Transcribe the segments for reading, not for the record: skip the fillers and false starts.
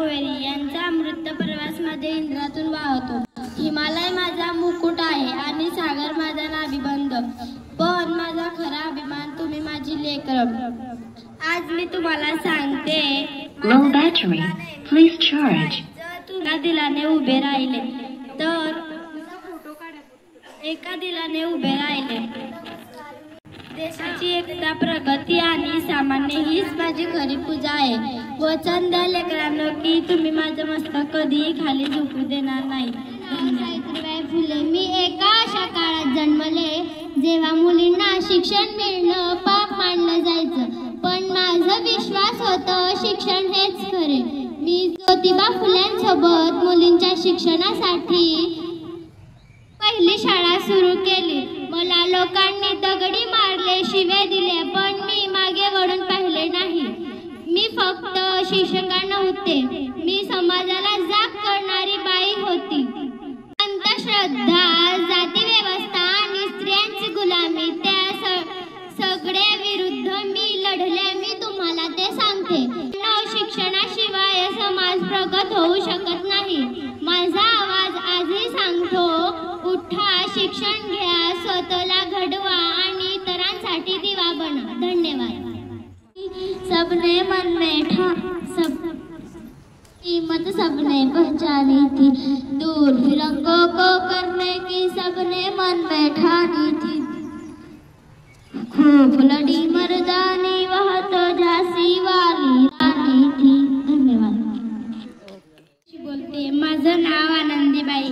कावेरी यांचा अमृत प्रवास मध्ये इंद्रातून वाहतो. हिमालय माझा मुकुट आहे आणि सागर माझा नाभिबंध, पण माझा खरा अभिमान तुम्ही माझी लेकरं. आज मी तुम्हाला सांगते, low battery, please charge. एका दिलाने उभे राहिले तर एका दिलाने उभे राहिले. देशाची एकता, प्रगती आणि सामान्य हीच माझी खरी पूजा आहे. वचन द्या लेकरांनो की तुम्ही माझं मस्तक कधीही खाली झुकू देणार नाही. सावित्रीबाई फुले. मी एका अशा काळात जन्मले जेव्हा मुलींना शिक्षण मिळणं पाप मानलं जायचं, पण माझा विश्वास होता शिक्षण हेच खरे. मी ज्योतिबा फुल्यांसोबत मुलींच्या शिक्षणासाठी पहिली शाळा सुरू केली. मला लोकांनी दगडी मारले, शिव्या दिल्या, पण मी मागे वळून पाहिले नाही. मी फक्त शिक्षिका नव्हते, मी समाजाला जाग करणारी बाई होती. अंधश्रद्धा, जाती व्यवस्था आणि स्त्रियांची गुलामी त्या सगळ्या विरुद्ध मी लढले. मी तुम्हाला ते सांगते. शिक्षणाशिवाय समाज प्रगत होऊ शकत नाही. माझा आवाज आजही सांगतो, उठा, शिक्षण घ्या, स्वतःला घडवा आणि इतरांसाठी दिवा बना. धन्यवाद. सबने मन में कीमत सबने पहचानी थी, दूर फिरंगों को करने की सबने मन में ठानी थी. खूब लड़ी मर्दानी वह तो झांसी वाली रानी थी. धन्यवाद. बोलते. माझं नाव आनंदीबाई.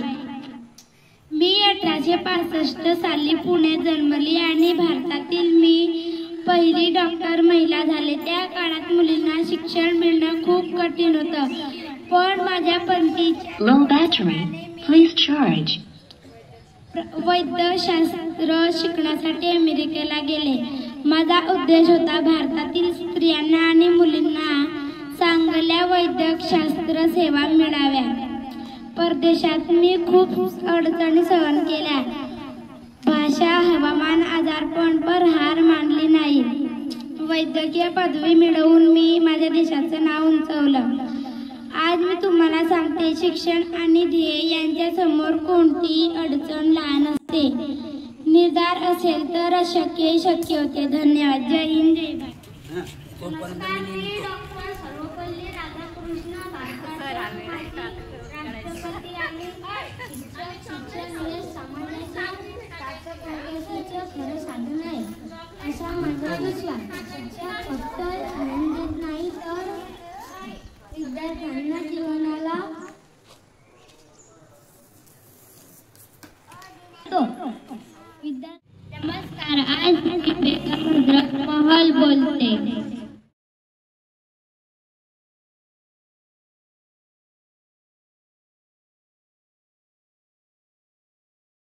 मी 1865 साली पुण्यात जन्मली आणि भारतातील मी पहिली डॉक्टर महिला झाले. त्या काळात मुलींना शिक्षण मिळणं खूप कठीण होतं, पण माझ्या पतीच्या low battery, please charge. वैद्यशास्त्र शिकण्यासाठी अमेरिकेला गेले. माझा उद्देश होता भारतातील स्त्रियांना आणि मुलींना चांगल्या वैद्यकशास्त्र सेवा मिळाव्या. परदेशात मी खूप अडचणी सहन केल्या. भाषा, हवामान, आजारपण, पर हार मानली नाही. वैद्यकीय पदवी मिळवून मी माझ्या देशाचं नाव उंचावलं. आज मी तुम्हाला सांगते, शिक्षण आणि ध्येय यांच्या समोर कोणतीही अडचण लहान असते. निर्धार असेल तर अशक्य शक्य होते. धन्यवाद. जय हिंद, जय भारत. नमस्कार. मी डॉक्टर सर्वपल्ली राधाकृष्ण भारताचे राष्ट्रपती आणि शिक्षण हे समाजाच्या प्रगतीचे खरे साधन आहे असा माझा विश्वास. शिक्षण फक्त ज्ञान देत नाही तर विद्यार्थ्यांना जीवनाला नमस्कार. आज मी बेगम रुद्र महल बोलते.